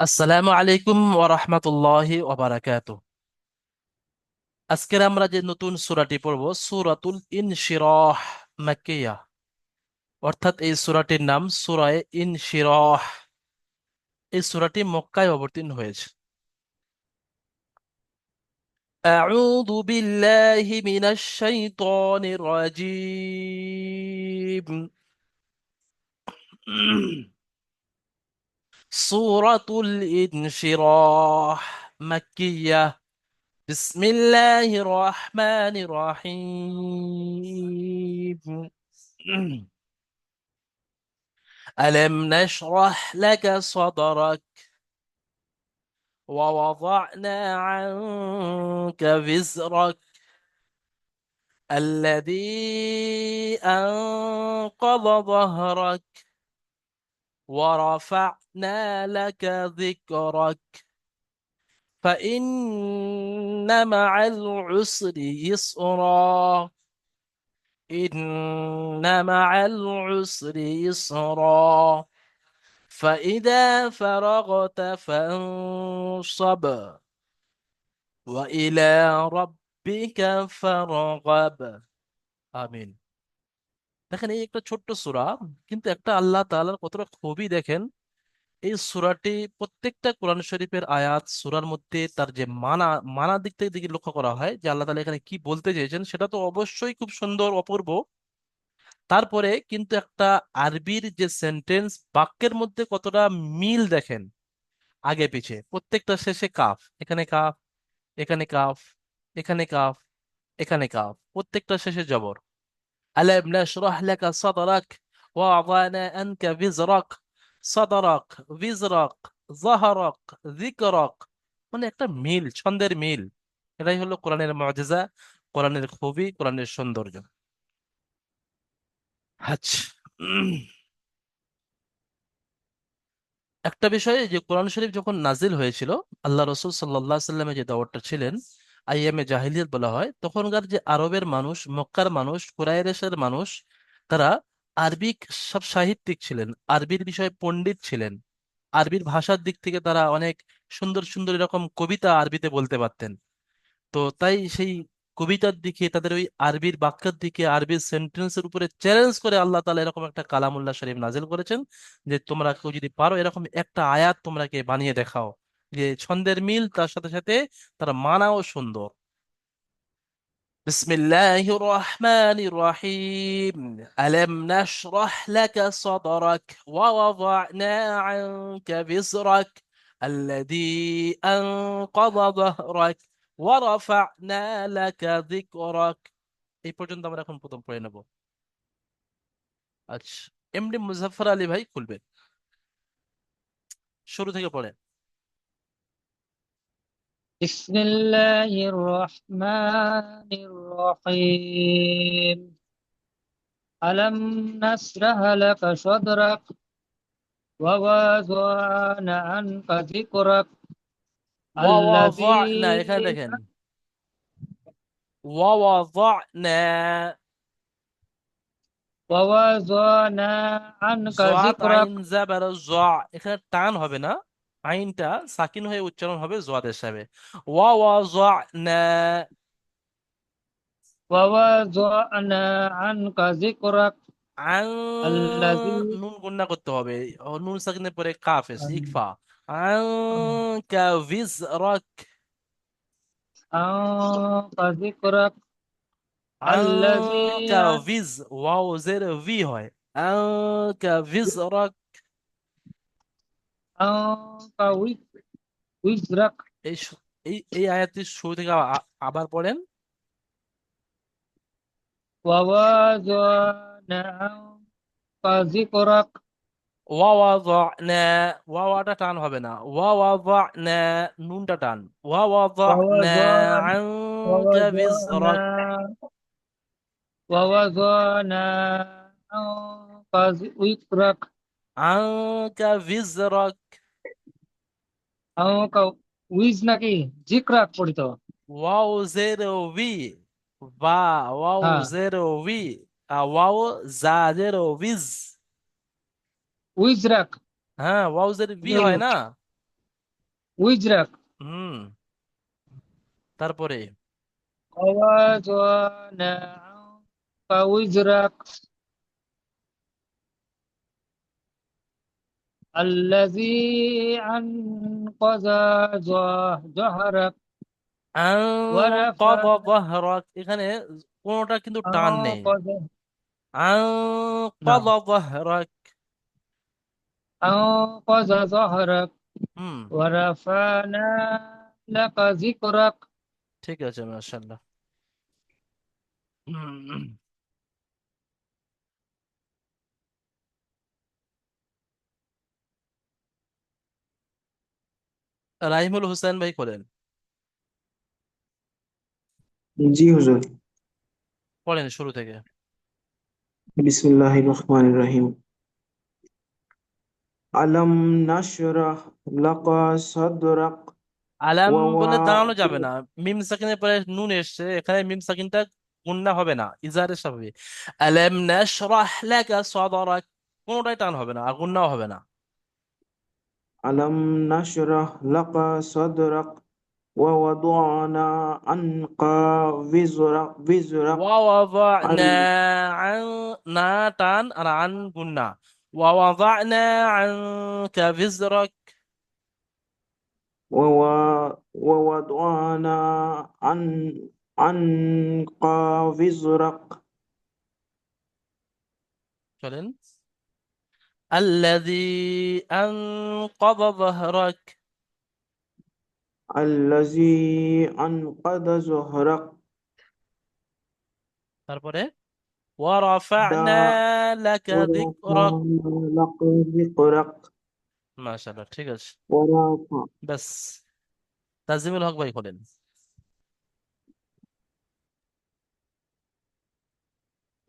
আসসালামু আলাইকুম ওয়া রাহমাতুল্লাহি ওয়া বারাকাতুহু। আজকের আমরা যে নতুন সূরাটি পড়ব সূরাতুল ইনশিরাহ মাক্কিয়া, অর্থাৎ এই সূরাটির নাম সূরায়ে ইনশিরাহ। এই সূরাটি মক্কায় অবতীর্ণ হয়েছে। আউযু বিল্লাহি মিনাশ শাইতানির রাজীম। সূরাতুল ইনশিরাহ মাক্কিয়া। বিসমিল্লাহির রহমানির রহিম। ألم نشرح لك صدرك ووضعنا عنك وزرك الذي أنقض ظهرك ورفعنا لك ذكرك فإن مع العسر يسرا إن مع العسر يسرا فإذا فرغت فانصب وإلى ربك فارغب। আমিন। দেখেন, এই একটা ছোট্ট সূরা, কিন্তু একটা আল্লাহ তাআলার কতটা খুবই দেখেন। এই সূরাটি প্রত্যেকটা কোরআন শরীফের আয়াত সূরার মধ্যে তার যে মানা দিক থেকে দিকে লক্ষ্য করা হয় যে আল্লাহ তাআলা এখানে কি বলতে চেয়েছেন, সেটা তো অবশ্যই খুব সুন্দর অপূর্ব। তারপরে কিন্তু একটা আরবির যে সেন্টেন্স, বাক্যের মধ্যে কতটা মিল দেখেন। আগে পিছে প্রত্যেকটা শেষে কাফ, এখানে কাফ, এখানে কাফ, এখানে কাফ, এখানে কাফ, প্রত্যেকটা শেষে জবর। আলাম নাশরাহ লাকা সাদরাক ওয়া আযানা আনকা বিজরাক। সাদরাক, বিজরাক, যাহরাক, যিকরাক, মানে একটা মিল, ছন্দের মিল। এটাই হলো কোরআনের মুআজিজা, কোরআনের খুবই, কোরআনের সৌন্দর্য। আচ্ছা। একটা বিষয় যে কোরআন শরীফ যখন নাজিল হয়েছিল, আল্লাহ রসুল সাল্লাহ সাল্লামে যে দাওয়াতটা ছিলেন, আইয়ামে জাহিলিয়াত বলা হয়, তখনকার যে আরবের মানুষ, মক্কার মানুষ, কুরাইশের মানুষ, তারা আরবিক সব সাহিত্যিক ছিলেন, আরবির বিষয়ে পণ্ডিত ছিলেন। আরবির ভাষার দিক থেকে তারা অনেক সুন্দর সুন্দর এরকম কবিতা আরবিতে বলতে পারতেন। তো তাই সেই কবিতার দিকে, তাদের ওই আরবির বাক্যের দিকে, আরবির সেন্টেন্সের উপরে চ্যালেঞ্জ করে আল্লাহ তাআলা এরকম একটা কালামুল্লাহ শরীফ নাজিল করেছেন, যে তোমরা কেউ যদি পারো এরকম একটা আয়াত তোমরা কে বানিয়ে দেখাও, যে ছন্দের মিল, তার সাথে সাথে তার মানাও সুন্দর। বিসমিল্লাহির রহমানির রহিম। আলাম নাশরাহ লাকা সাদরাক ওয়া ওয়াদা'না আনকা বিজরাক আল্লাযী আনকাযা যাহরাক ওয়া রাফা'না লাকা যিকরাক। এই পর্যন্ত আমরা এখন প্রথম পড়ে নেব। আচ্ছা, এমডি মুজাফফর আলী ভাই খুলবেন, শুরু থেকে পড়েন। بسم الله الرحمن الرحيم. ألم نشرح لك صدرك ووضعنا عنك ذكرك ওয়া ওয়াদা'না, এখানে الذي দেখেন, ওয়া ওয়াদা'না, ووضعنا عنك জয়াত ذكرك আইন জাবার জ, এখানে টান হবে না, আইনটা সাকিন হয়ে উচ্চারণ হবে জোয়াদের সাথে। ওয়া ওয়া জ না, ووضعنا عنك ذكرك আং, الذي নুন গুণা করতে হবে। নুন সাকিনের পরে কাফ এসে ইকফা। আং কা ভিজ রক, عنك ذكرك আং الذي কা ভিজ, ওয়াও জের ভি হয়। আং কা ভিজ রক। عنك وزرك এই এই আয়াতটি শুরু থেকে আবার পড়েন। ووضعنا ذكرك ওয়াওয়াযনা, ওয়াওয়াটা টান হবে না, ওয়াওয়াযনা, নুনটা টান। ওয়াওয়াযনা ووضعنا আনকা ووضعنا বিজরাক, ووضعنا عنك وزرك আনকা বিজরাক। عنك উইজ নাকি জিক্রাক পড়িত। ওয়াও জেরো ভি, বা, ওয়াও হ্যাঁ, জেরো ভি, ওয়াও জা জেরো বিজ। উইজরাক। হ্যাঁ, ওয়াও জের ভি এই হয় না। উইজরাক। হুম, তারপরে ووضعنا عنك وزرك الذي أنقض ظهرك আনকাযা ورفعنا যাহরাক, এখানে কোনোটা কিন্তু টান নেই। أنقض نعم আনকাযা যাহরাক। أنقض ظهرك হুম, ورفعنا لك ذكرك. ঠিক আছে, মাশাআল্লাহ। হুম, রাহিমুল হোসেন ভাই বলেন, জি হুজুর। পড়েন শুরু থেকে। বিসমিল্লাহির রহমানির রহিম। আলাম নাশরাহ লাকা সাদরাক আলাম ওয়া বলে ওয়া দাঁড়ানো যাবে না, মিম সাকিনের পরে নুন এসছে, এখানে মিম সাকিনটা গুণনা হবে না, ইজারের সাথে হবে। আলাম নাশরাহ লাকা সাদরাক, কোনোটাই টান হবে না আর গুণনাও হবে না। আলাম নাশরাহ লাকা সাদরাক ওয়া ওয়াদানা আনকা বিজরাক ووضعنا عن، না টান আর আন গুণনা। ووضعنا عنك وزرك. ওয়া ওয়াদানা আন আনকা বিজরাক চলেন। الذي أنقض ظهرك. আল্লাযী আনকাদা যহরাক তারপরে ورفعنا لك ذكرك. ورفعنا لك ذكرك মাশাআল্লাহ, ঠিক আছে। ورفع ব্যাস, তাজিমুল হক ভাই বলেন,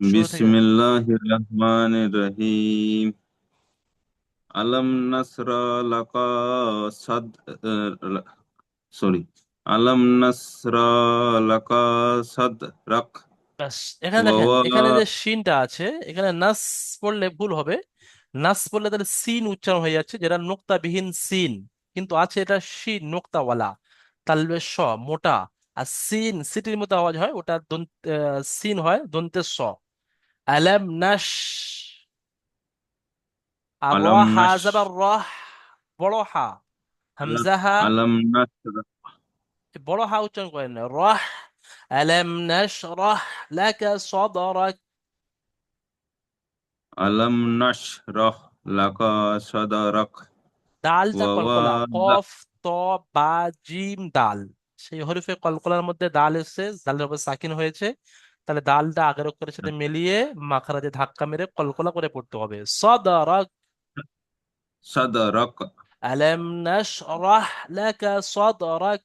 শুরু থেকে। বিসমিল্লাহির রহমানির রহিম। আলাম নাসরা লাকা সাদ সরি আলাম নাসরা লাকা সাদরাক ব্যাস, এখানে ওয়া দেখেন, ওয়া এখানে যে শিনটা আছে, এখানে নাস পড়লে ভুল হবে। নাস পড়লে তাহলে সিন উচ্চারণ হয়ে যাচ্ছে, যেটা নোক্তাবিহীন সিন, কিন্তু আছে এটা শিন নোক্তাওয়ালা, তালবে স মোটা। আর সিন সিটির মতো আওয়াজ হয়, ওটা সিন হয় দন্তে স। আলাম নাস। আর র আলাম হা নাস যাবার রহ, বড় হা, আলাম হামজা হা, আলাম নাসরা বড় হা উচ্চারণ করেন না, রহ। আলাম নাশরাহ লাকা সাদরাক। আলাম নাশরাহ লাকা সাদরাক দালটা ওয়া ওয়া কলকলা, দা কফ ত বা জিম দাল, সেই হরফে কলকলার মধ্যে দাল এসছে, দালের উপর সাকিন হয়েছে, তাহলে দালটা আগের অক্ষরের সাথে মিলিয়ে মাখরাজে ধাক্কা মেরে কলকলা করে পড়তে হবে, সাদারাক। সাদরাক আলাম নাশরাহ লাকা সাদরাক।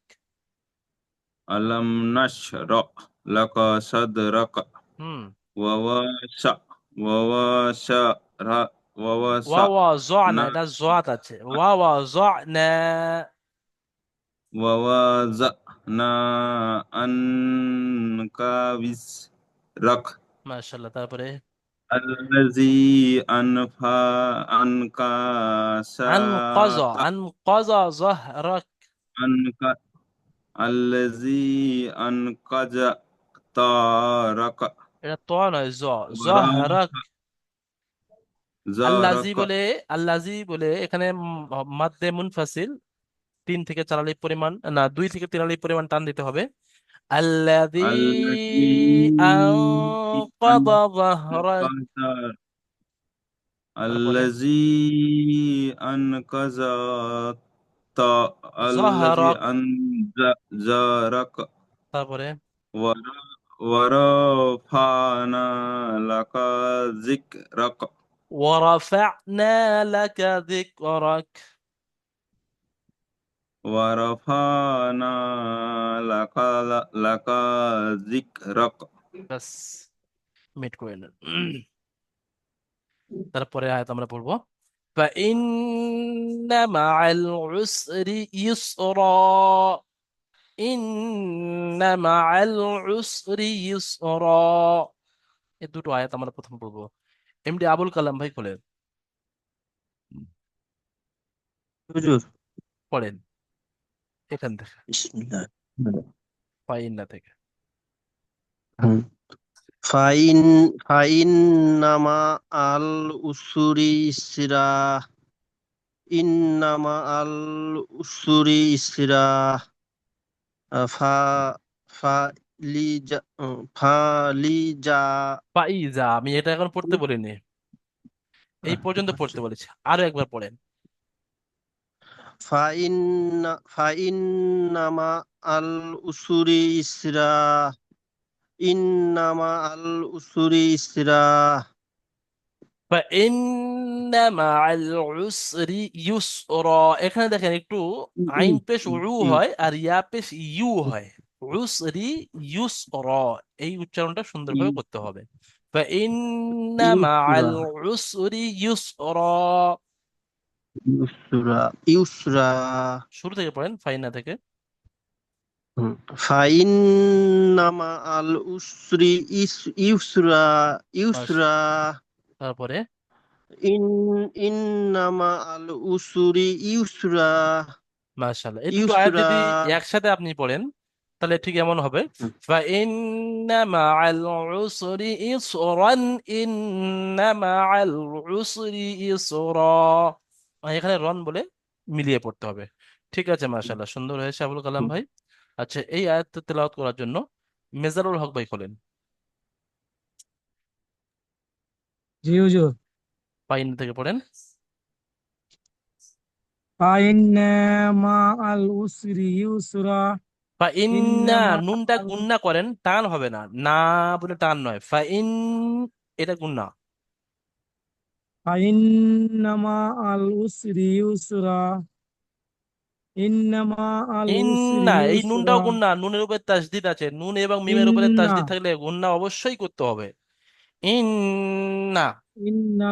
আলাম নাশরাহ লাকা সাদরাক হুম, ওয়া ওয়া সা ওয়া ওয়া সা রা ওয়া ওয়া সা ওয়া জ না, না এটা জোয়াত আছে, ওয়া জ না। ووضعنا عنك وزرك মাশাআল্লাহ, তারপরে الذي عنك আন ساق কজা জহরাক। عنك الذي أنقذ طارق এটা তো নয়, জহরাক। وراء আল্লাজি زارق বলে, আল্লাজি বলে এখানে মাদ্দে মুনফাসিল, 3 থেকে 4 আলিফ পরিমাণ, না 2 থেকে 3 আলিফ পরিমাণ টান দিতে হবে। আল্লাযী الذي আনকাযা যাহরাক। أنقذ তারপরে الذي أنقذ الذي যাহরাক। أنذرك তারপরে ورفعنا لك ذكرك ওয়ারাফা'না লাকা যিকরাক। ورفعنا لك لك ذكرك ব্যাস, মিট করে নেন। তারপরে আয়াত আমরা পড়বো। فإن مع العسر يسرا. ইন্না মাআল উসরি ইউসরা। এই দুটো আয়াত আমরা প্রথম পড়বো। এমডি আবুল কালাম ভাই খোলেন, হুজুর, পড়েন। এখান থেকে, বিসমিল্লাহ। ফাইন্না থেকে। হুম। ফাইন ফাইন নামা আল উসুরি ইসরা ইন্নামা আল উসুরি ইসরা ফা ফালিজা ফালিজা ফাইজা, আমি এটা এখন পড়তে বলিনি, এই পর্যন্ত পড়তে বলেছি, আরো একবার পড়েন। ফাইন ফাইন্নামা আল উসুরি ইসরা ইন্নামা আল উসুরি ইসরা ফাইন্না মাআল উসরি ইউসরা, এখানে দেখেন একটু আইন পেশ উ হয় আর ইয়া পেশ ইউ হয়। উসরি ইউসরা, এই উচ্চারণটা সুন্দরভাবে করতে হবে। ফাইন্না মাআল ইউসরা উসরি ইউসরা। ইউসরা ইউসরা শুরু থেকে পড়েন, ফাইন্না থেকে। হুম। ফাইন্নামা আল উসরি ইউসরা বাস, ইউসরা তারপরে ইন ইন্নামা আল উসরি ইউসরা মাশাআল্লাহ, এই দুটো আয়াত ইউসরা যদি একসাথে আপনি পড়েন তাহলে ঠিক এমন হবে। ফাইন্না মাআল উসরি ইসরান, ইন্না মাআল উসরি ইসরা, এখানে রন বলে মিলিয়ে পড়তে হবে। ঠিক আছে, মাশাআল্লাহ, সুন্দর হয়েছে আবুল কালাম ভাই। আচ্ছা, এই আয়াত তেলাওয়াত করার জন্য মেজারুল হক ভাই খোলেন, জি হুজুর। পাইন থেকে পড়েন। ফাইন্না মাআল উসরি ইউসরা। ফাইন্না, ইন্না নুনটা মাআল গুন্না করেন, টান হবে না, না বলে টান নয়, ফাইন এটা গুন্না। ফাইন্না মাআল উসরি ইউসরা। ইন্না মাআল উসরি ইন্না, এই ইউসরা। নুনটাও গুন্না, নুনের উপরে তাসদিদ আছে, নুন এবং মিমের উপরে ইন্না তাসদিদ থাকলে গুন্না অবশ্যই করতে হবে। ইন্না, ইন্না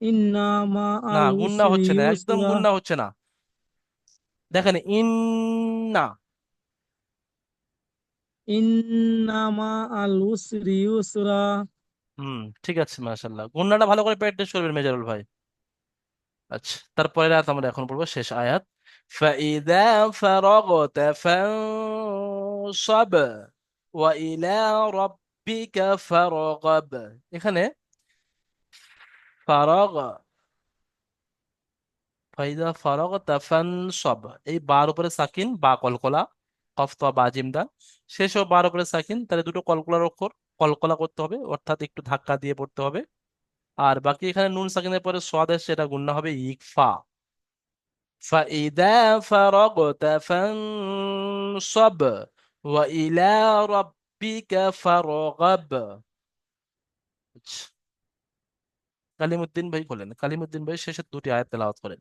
ইন্না না মাআল গুন্না উসরি হচ্ছে না, একদম ইউসরা। গুন্না হচ্ছে না, দেখেন ইন্না। ইন্না মাআল উসরি ইউসরা। হুম, ঠিক আছে, মাশাআল্লাহ, গুন্নাটা ভালো করে প্র্যাকটিস করবেন মেজারুল ভাই। আচ্ছা, তারপরের আয়াত আমরা এখন পড়বো, শেষ আয়াত। فإذا فرغت فانصب وإلى ربك فارغب। এখানে ফারাগ, ফাইদা ফারাগতা ফানসব, এই বার উপরে সাকিন, বা কলকলা, কফ তো বা জিমদা, শেষও বার উপরে সাকিন, তাহলে দুটো কলকলার অক্ষর কলকলা করতে হবে, অর্থাৎ একটু ধাক্কা দিয়ে পড়তে হবে। আর বাকি এখানে নুন সাকিনের পরে সোয়াদ এসে, সেটা গুণনা হবে ইকফা। فإذا فرغت فانصب وإلى ربك فارغب। আচ্ছা, কালিমুদ্দিন ভাই বলেন, কালিমুদ্দিন ভাই শেষের দুটি আয়াত তেলাওয়াত করেন।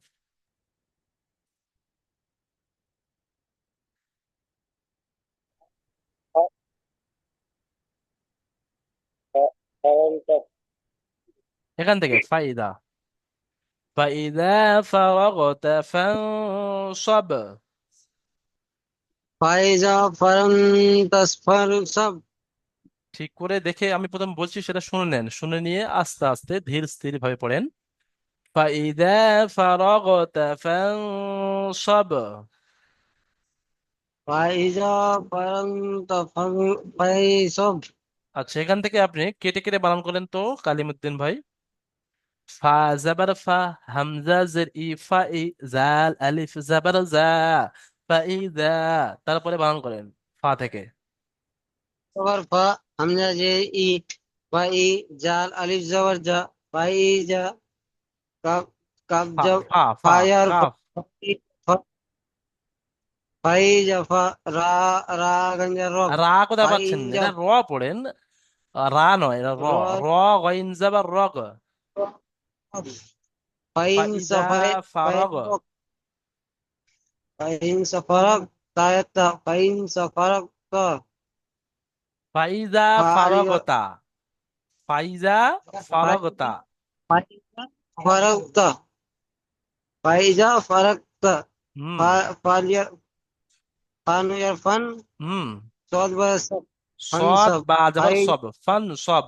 এখান থেকে ফাইদা, فإذا فرغت فانصب। ফাইজা ফারান্তাস ফারসাব ঠিক করে দেখে আমি প্রথম বলছি সেটা শুনে নেন, শুনে নিয়ে আস্তে আস্তে ধীর স্থির ভাবে পড়েন। فإذا فرغت فانصب। ফাইজা ফারান্তা ফাইসব আচ্ছা, এখান থেকে আপনি কেটে কেটে বানান করেন তো কালিমুদ্দিন ভাই। ফা জাবার ফা, হামজা জের ই, ফা ই, জাল আলিফ জাবার জা, ফা ই জা, তারপরে বানান করেন ফা থেকে। জবর ফা হামজা জে ই ফাই জাল আলিফ জবর জা ফাইজা কাব কাব ফা জব ফা ফা ফায়ার কাফ, ফাইজা ফা রা রা গঞ্জা রব রা কোথায় পাচ্ছেন, ফাইজা এটা র পড়েন, রা নয়, এটা র। র র গইন জাবার রগ, ফা ফাইন ইজা সফারে ফারগ। ফাইন সফারক তায়াতা ফাইন সফারক তা ফা ইজা ফারিয়া ফারগতা, ফাইজা ফারগতা। ফাইজা ফারক তা ফাইজা ফারক তা হুম, ফালিয়া ফানু ইয়ারফান হুম, সদ বরস ফান সদ সব বা জাবার ফাই সব, ফান সব।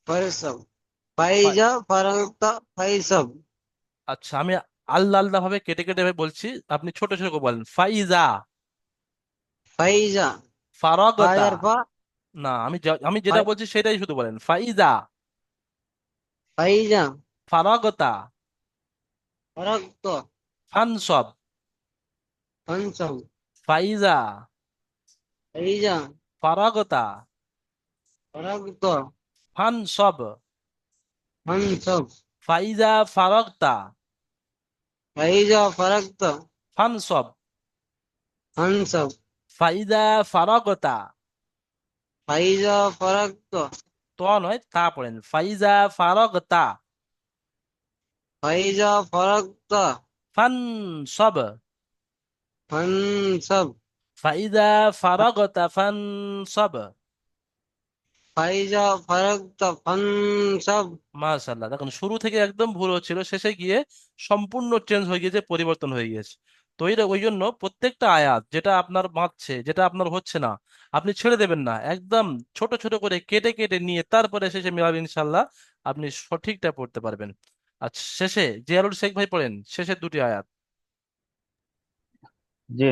বরসব ফা- ফাইজা ফারক তা ফাই সব আচ্ছা, আমি আল্লাহ আল্লাহ ভাবে কেটে কেটে ভাবে বলছি, আপনি ছোট ছোট করে বলেন। ফাইজা ফাইজা, ফারাগতা। ফায়ার ফা, না, আমি যেটা বলছি সেটাই শুধু বলেন। ফাইজা ফাইজা, ফারাগতা ফরক্ত, ফানসব। ফানসব, ফাইজা ফাইজা, ফারাগতা ফরক্ত, ফানসব। ফানসব, ফাইজা ফারাগতা ফাইজা, ফরক্ত, ফানসব। ফানসব, ফাইজা ফারাগতা, ফাইজা, ফরক্ত, তো নয় তা পড়েন। ফাইজা ফারাগতা ফাইজা, ফরক্ত, ফানসব। ফানসব, ফাইজা ফারাগতা ফানসব। ফাইজা, ফরক্ত, ফানসব। মাশাআল্লাহ, দেখুন শুরু থেকে একদম ভুল হচ্ছিল, শেষে গিয়ে সম্পূর্ণ চেঞ্জ হয়ে গিয়েছে, পরিবর্তন হয়ে গিয়েছে। তো ওই জন্য প্রত্যেকটা আয়াত যেটা আপনার বাঁচছে, যেটা আপনার হচ্ছে না, আপনি ছেড়ে দেবেন না, একদম ছোট ছোট করে কেটে কেটে নিয়ে তারপরে শেষে মিলাবেন, ইনশাল্লাহ আপনি সঠিকটা পড়তে পারবেন। আচ্ছা, শেষে জিয়ারুল শেখ ভাই পড়েন শেষের দুটি আয়াত। জি।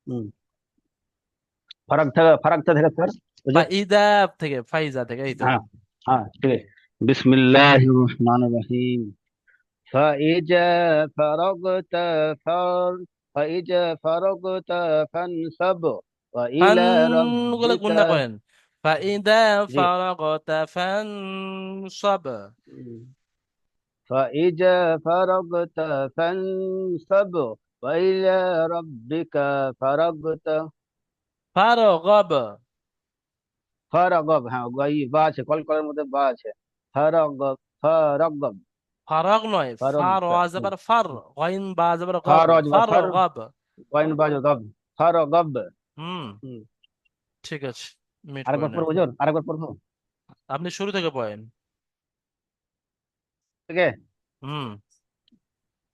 হুম। ফারাক থেকে স্যার হুজুর। ফাইদা থেকে, ফাইজা থেকে, এই তো। হ্যাঁ, হ্যাঁ, ঠিক আছে। বিসমিল্লাহির রহমানির রহিম। ফাইজা ফারাগত ফার ফাইজা ফারাগত ফানসাব ওয়া ফান ইলা গুলো রাব্বিকা। গুণা করেন। ফাইদা জি। ফারাগতা ফানসব। فإذا فرغت فانصب وإلى ربك فرغت। ফারগব। فرغب, হ্যাঁ, বা আছে, কলকলের মধ্যে বা আছে। فرغب فرغب ফারাগ নয়, ফার فرغت। ওয়া জাবার ফার, গাইন বা জাবার গব, فرج ফার فر গব। وين باجو غب فرغب। হুম, হুম। ঠিক আছে, মিট করে আরেকবার নেন। পড়বো হুজুর, আরেকবার পড়বো। আপনি শুরু থেকে পড়েন। ঠিক আছে। হুম।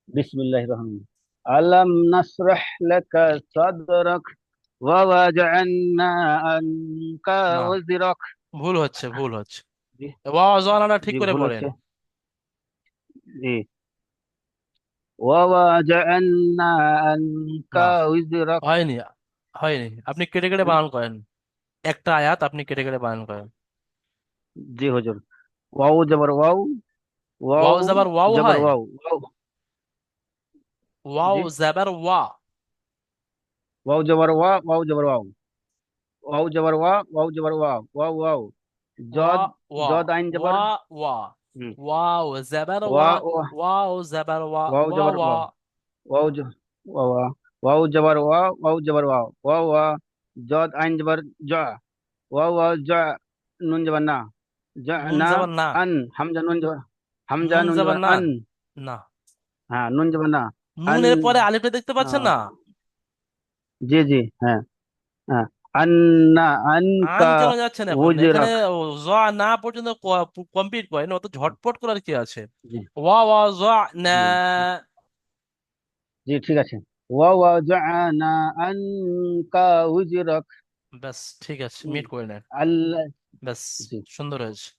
বিসমিল্লাহির রহমানির রহিম। আলাম নাশরাহ লাকা সাদরাক ওয়া ওয়াজআনা আনকা না, ওযরাক। ভুল হচ্ছে, ভুল হচ্ছে। জি। ওয়া জনানা ঠিক জি, করে ভুল পড়েন। হচ্ছে। জি। ووضعنا عنك না, وزرك। হয়নি, হয়নি, আপনি কেটে কেটে বানান করেন। একটা আয়াত আপনি কেটে কেটে বানান করেন। জি হুজুর। ওয়াও জবর ওয়াও, ওয়াও ওয়াও জাবার ওয়াও জবর হয়। Wow wow. ওয়াও জি। জাবার ওয়া। ওয়াও জবর ওয়া, ওয়াও জবর ওয়াও, ওয়াও জবর ওয়া, ওয়াও জবর ওয়া, ওয়াও ওয়াও। ওয়া জদ, ওয়া জদ আইন জবর। ওয়া ওয়া। হুম। ওয়াও জাবার ওয়া ওয়া। ও, ওয়াও জাবার ওয়া, ওয়াও ওয়া জবর ওয়া। ওয়া, ওয়াও ওয়া ওয়া, ওয়াও জবর ওয়া, ওয়াও জবর ওয়া, ওয়া ওয়া। জদ আইন জবর জা, ওয়া ওয়া জা। নুন জবর না, জা নুন না। জাবার না। আন হামজা নুন জবর, হামজা নুন নুন জাবার জবর না। আন। না, হ্যাঁ, নুন জবর না। আন। নুনের পরে আলিফটা দেখতে পাচ্ছেন আহ, না? জি জি, হ্যাঁ, হ্যাঁ। আন্না আন আনকা কেন যাচ্ছেন এখন এখানে? উজরাক। ও, জ না পর্যন্ত কমপ্লিট করেন, অত ঝটপট করার কি আছে? জি ওয়া ওয়া জ না। জি জি, ঠিক আছে। ওয়া ওয়াজআনা আনকা উজরাক। ব্যাস, ঠিক আছে, হুম। মিট করে নেন। আল্লাহ। ব্যাস, জি। সুন্দর হয়েছে।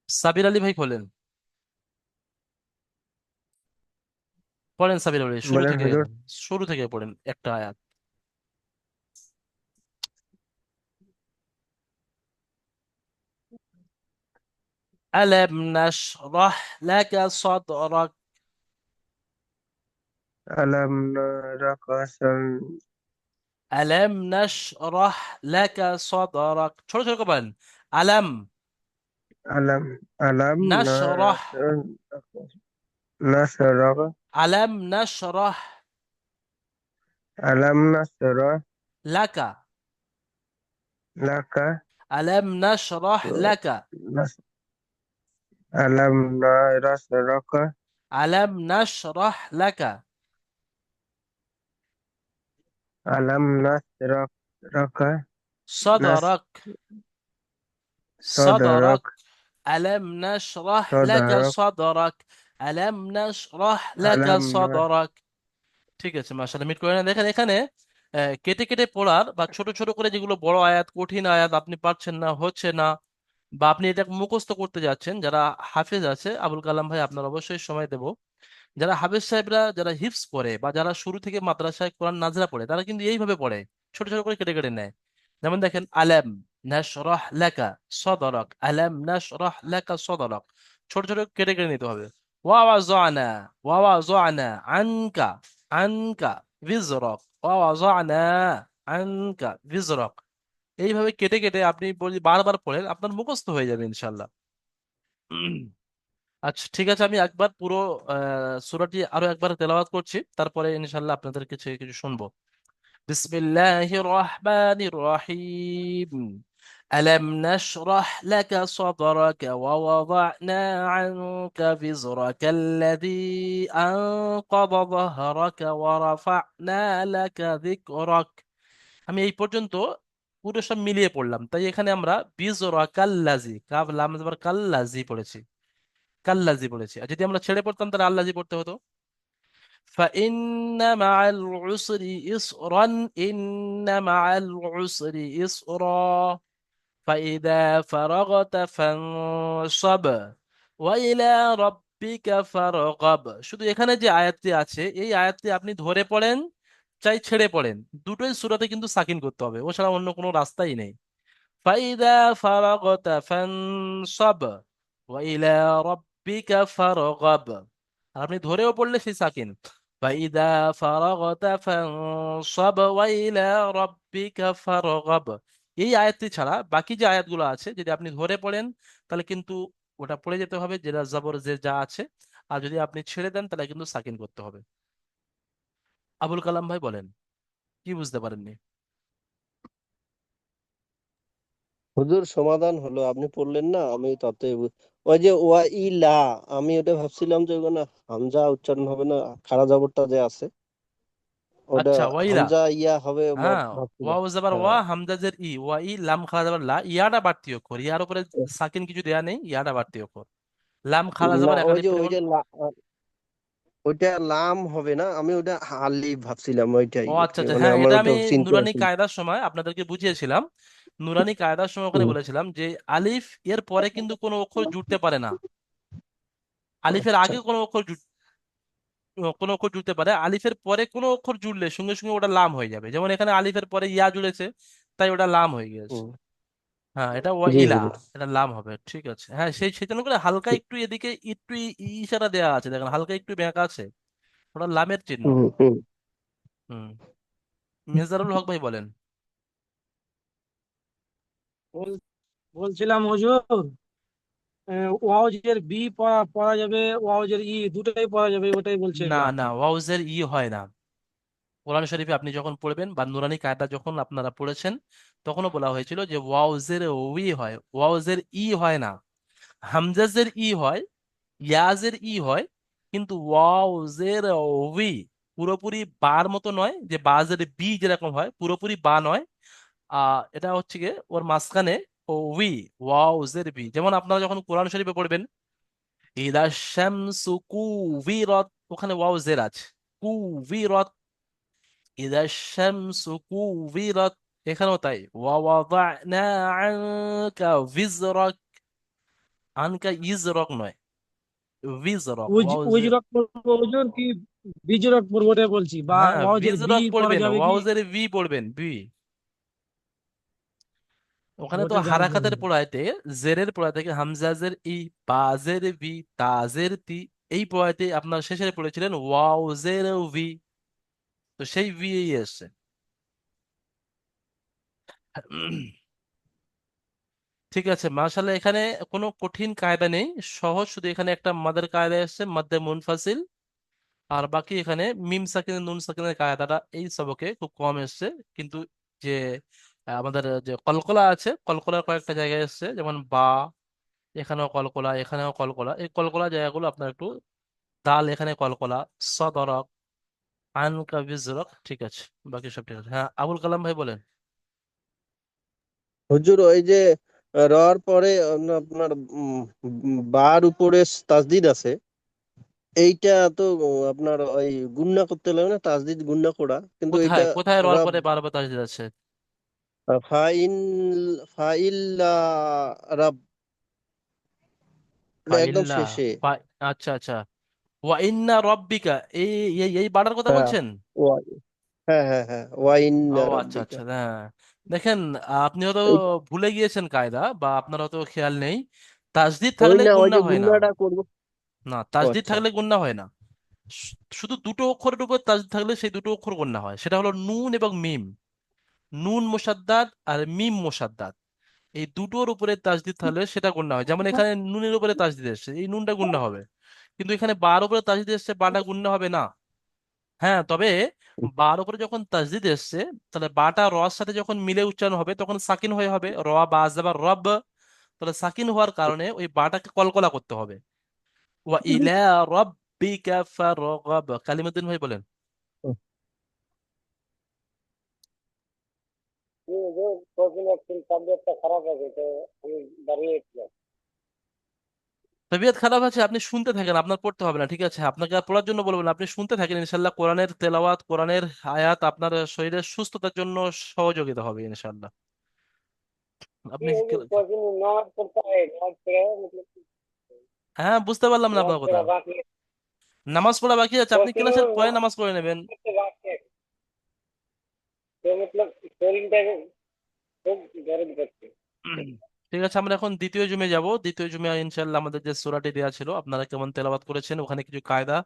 সাবির আলী ভাই খোলেন, পড়েন সাবির আলী, শুরু বলেন থেকে, হুজুর। শুরু থেকে পড়েন একটা আয়াত। আলাম নাশরাহ লাকা সাদরাক। আলাম নারাকা আলাম নাশরাহ লাকা সাদরাক, ছোট ছোট করে বলেন। আলাম আলাম আলাম নাশরাহ। নাসরাকা আলাম নাশরাহ আলাম নাসরা লাকা। লাকা আলাম নাশরাহ লাকা। নাস- আলাম নাসরাকা আলাম নাশরাহ লাকা আলাম নাসরাকা নাস সাদরাক। সদরক صدرك. ألم نشرح لك সদরক صدرك. ألم نشرح لك আলাম صدرك. ঠিক আছে, মাশাআল্লাহ, মিট করে নেন। দেখেন এখানে কেটে কেটে পড়ার বা ছোট ছোট করে যেগুলো বড় আয়াত, কঠিন আয়াত আপনি পারছেন না, হচ্ছে না, বা আপনি এটা মুখস্থ করতে যাচ্ছেন, যারা হাফেজ আছে, আবুল কালাম ভাই আপনার অবশ্যই সময় দেব, যারা হাফেজ সাহেবরা যারা হিফজ করে বা যারা শুরু থেকে মাদ্রাসায় কোরআন নাজরা পড়ে তারা কিন্তু এইভাবে পড়ে, ছোট ছোট করে কেটে কেটে নেয়। যেমন দেখেন, আলাম নাশরাহ লাকা সাদরাক, আলাম নাশরাহ লাকা সাদরাক, ছোট ছোট কেটে কেটে নিতে হবে। ওয়াওয়াযানা, ওয়াওয়াযানা আনকা, আনকা বিজরাক, ওয়াওয়াযানা আনকা বিজরাক। এইভাবে কেটে কেটে আপনি যদি বারবার পড়েন আপনার মুখস্থ হয়ে যাবে ইনশাল্লাহ। আচ্ছা ঠিক আছে, আমি একবার পুরো সূরাটি আরো একবার তেলাওয়াত করছি, তারপরে ইনশাল্লাহ আপনাদের কিছু কিছু শুনবো। বিসমিল্লাহির রহমানির রহিম। ألم نشرح لك صدرك ووضعنا عنك وزرك الذي أنقض ظهرك ورفعنا لك ذكرك। আমি এই পর্যন্ত পুরো সব মিলিয়ে পড়লাম, তাই এখানে আমরা বিজরাকাল্লাজি, কাফ লাম জবর কাল্লাজি পড়েছি, কাল্লাজি বলেছি। আর যদি আমরা ছেড়ে পড়তাম তাহলে আল্লাজি পড়তে হতো। فإن مع العسر يسرا، إن مع العسر يسرا، فإذا فرغت فانصب وإلى ربك فارغب। শুধু এখানে যে আয়াতটি আছে এই আয়াতটি আপনি ধরে পড়েন চাই ছেড়ে পড়েন, দুটোই সূরাতে কিন্তু সাকিন করতে হবে, ও ছাড়া অন্য কোনো রাস্তাই নেই। ফাইদা ফারাগতা ফানসাব ওয়া ইলা রাব্বিকা ফারগাব। আর আপনি ধরেও পড়লে সেই সাকিন, ফাইদা ফারাগতা ফানসাব ওয়া ইলা রাব্বিকা ফারগাব। এই আয়াতটি ছাড়া বাকি যে আয়াতগুলো আছে যদি আপনি ধরে পড়েন তাহলে কিন্তু ওটা পড়ে যেতে হবে যেটা জবর যে যা আছে, আর যদি আপনি ছেড়ে দেন তাহলে কিন্তু সাকিন করতে হবে। আবুল কালাম ভাই বলেন, কি বুঝতে পারেননি? হুজুর সমাধান হলো, আপনি পড়লেন না, আমি তাতে ওই যে ওয়া ইলা, আমি ওটা ভাবছিলাম যে ওখানে হামজা উচ্চারণ হবে না, খাড়া জবরটা যে আছে ওটা আচ্ছা, ওয়াইলা, হামজা ইয়া হবে হ্যাঁ, ভাবছিলাম। ওয়াও জাবার ওয়া, হ্যাঁ, হামজাজের ই, ওয়া ই, লাম খাড়া জাবার লা, ইয়াটা বাড়তি অক্ষর, ইয়ার উপরে সাকিন কিছু দেয়া নেই, ইয়াটা বাড়তি অক্ষর। লাম খাড়া না জাবার ওই একালিফ যে যেমন। ওইটা লাম হবে না, আমি ওটা আলিফ ভাবছিলাম ওইটাই ও আর আচ্ছা কি, আচ্ছা, মানে হ্যাঁ, আমার এটা ওইটা আমি চিনতে নুরানি পারছি। কায়দার সময় আপনাদেরকে বুঝিয়েছিলাম। নুরানি কায়দার সময় ওখানে হুম, বলেছিলাম যে আলিফ এর পরে কিন্তু কোনো অক্ষর জুড়তে পারে না, আলিফের আচ্ছা। আগে কোনো অক্ষর জুড়তে পারে, আলিফের পরে কোনো অক্ষর জুড়লে সঙ্গে সঙ্গে ওটা লাম হয়ে যাবে, যেমন এখানে আলিফের পরে ইয়া জুড়েছে তাই ওটা লাম হয়ে গিয়েছে। হুম, হ্যাঁ, এটা ওয়া জি ইলা, হুজুর। এটা লাম হবে, ঠিক আছে। হ্যাঁ, সেই জন্য করে হালকা একটু এদিকে একটু ইশারা দেওয়া আছে, দেখেন হালকা একটু ব্যাঁকা আছে, ওটা লামের চিহ্ন। হুম, হুম। হুম। মেজারুল হক ভাই বলেন। বল- বলছিলাম হুজুর, ওয়াওজের বি পড়া পড়া যাবে, ওয়াওজের ই দুটাই পড়া যাবে, ওটাই না বলছিলাম। না, ওয়াউজের ই হয় না। কোরআন শরীফে আপনি যখন পড়বেন বা নুরানি কায়দা যখন আপনারা পড়েছেন তখনও বলা হয়েছিল যে ওয়াউজের উই হয়, ওয়াউজের ই হয় না। হামজাজের ই হয়, ইয়াজের ই হয়, কিন্তু ওয়াউজের উই পুরোপুরি বার মতো নয়, যে বাজের বি যেরকম হয় পুরোপুরি বা নয়। এটা হচ্ছে গিয়ে ওর মাঝখানে ও উই, ওয়াউজের বি। যেমন আপনারা যখন কোরআন শরীফে পড়বেন ইদা শামসু কুবিরত, ওখানে ওয়াউজের আছে, কুবিরত, ইদা শামসু কুবিরত, এখানেও তাই, ওয়াওয়াদানা আনকা ভিজরাক, আনকা ইজরক নয়, ভিজরক, ওয়াউজের। উজরক পড়বো হুজুর কি বিজরক পড়বো, ওটাই বলছি, বা হ্যাঁ, ওয়াওজের বি ভিজরক পড়া পড়বেন, যাবে কি? ওয়াউজের ভি পড়বেন, ভি। ওখানে তো ওটা জানতে হারাকাতের হবে। পড়াইতে, জেরের পড়াইতে হামজাজের ই, বাজের ভি, তাজের তি, এই পড়াইতে আপনার শেষে পড়েছিলেন ওয়াউজের ভি, তো সেই ভি এই এসছে। ঠিক আছে, মাশাআল্লাহ, এখানে কোনো কঠিন কায়দা নেই, সহজ, শুধু এখানে একটা মাদের কায়দা এসছে, মাদ্দে মুনফাসিল। আর বাকি এখানে মিম সাকিন নুন সাকিনের কায়দাটা এই সবকে খুব কম এসছে। কিন্তু যে আমাদের যে কলকলা আছে, কলকলার কয়েকটা জায়গায় এসছে, যেমন বা, এখানেও কলকলা, এখানেও কলকলা, এই কলকলা জায়গাগুলো আপনার একটু, দাল এখানে কলকলা, সদরক, আনকা বিজরক, ঠিক আছে, বাকি সব ঠিক আছে। হ্যাঁ, আবুল কালাম ভাই বলেন। হুজুর ওই যে রর পরে আপনার বার উপরে তাসদিদ আছে, এইটা তো আপনার ওই গুণনা করতে লাগে না, তাসদিদ গুণনা করা, কিন্তু কোথায় এটা কোথায় রর রাব পরে বারবার তাসদিদ আছে? ফাইন ফাইল্লা রাব ওটা একদম ফাইল্লা শেষে। ফাই আচ্ছা আচ্ছা, ওয়া ইন্না রব্বিকা, এই এই বাটার কথা হ্যাঁ বলছেন? ওয়া হ্যাঁ হ্যাঁ হ্যাঁ ওয়া ও ইন্না আচ্ছা রাব্বিকা। আচ্ছা, হ্যাঁ। দেখেন, আপনি হয়তো ওই ভুলে গিয়েছেন কায়দা, বা আপনার হয়তো খেয়াল নেই। তাসদিদ ওই থাকলে না, ওই গুণনা যে হয় না। গুন্নাটা করবো। না, ও তাসদিদ আচ্ছা। থাকলে গুণনা হয় না। শুধু দুটো অক্ষরের উপর তাসদিদ থাকলে সেই দুটো অক্ষর গুণনা হয়, সেটা হলো নুন এবং মিম। নুন মুসাদ্দাদ আর মিম মুসাদ্দাদ, এই দুটোর উপরে তাসদিদ থাকলে সেটা গুণনা হয়। যেমন এখানে নুনের উপরে তাসদিদ এসেছে, এই নুনটা গুণনা হবে। কিন্তু এখানে বার উপরে তাসদিদ এসেছে, বাটা গুণনা হবে না। হ্যাঁ, তবে বার উপরে যখন তাসদিদ এসছে, তাহলে বাটা রর সাথে যখন মিলে উচ্চারণ হবে তখন সাকিন হয়ে হবে, র বা যাবার রব। তাহলে সাকিন হওয়ার কারণে ওই বাটাকে কলকলা করতে হবে। ওয়া ইলা রাব্বিকা ফারগাব। কালিমুদ্দিন ভাই বলেন। তবিয়ত খারাপ আছে, আপনি শুনতে থাকেন, আপনার পড়তে হবে না, ঠিক আছে? আপনাকে আর পড়ার জন্য বলবো না, আপনি শুনতে থাকেন। ইনশাল্লাহ কোরআনের তেলাওয়াত, কোরআনের আয়াত আপনার শরীরের সুস্থতার জন্য সহযোগিতা হবে ইনশাল্লাহ। আপনি হ্যাঁ, বুঝতে পারলাম না আপনার কথা। নামাজ পড়া বাকি আছে, আপনি ক্লাসের পরে নামাজ পড়ে নেবেন। ঠিক আছে, আমরা এখন দ্বিতীয় জুমে যাব। দ্বিতীয় জুমে ইনশাল্লাহ আমাদের যে সূরাটি দেওয়া ছিল, আপনারা কেমন তেলাওয়াত করেছেন, ওখানে কিছু কায়দা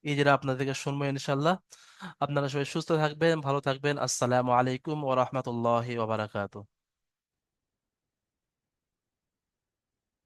ইজরা আপনাদেরকে শুনবো ইনশাল্লাহ। আপনারা সবাই সুস্থ থাকবেন, ভালো থাকবেন। আসসালামু আলাইকুম ওয়া রাহমাতুল্লাহি ওয়া বারাকাতুহু।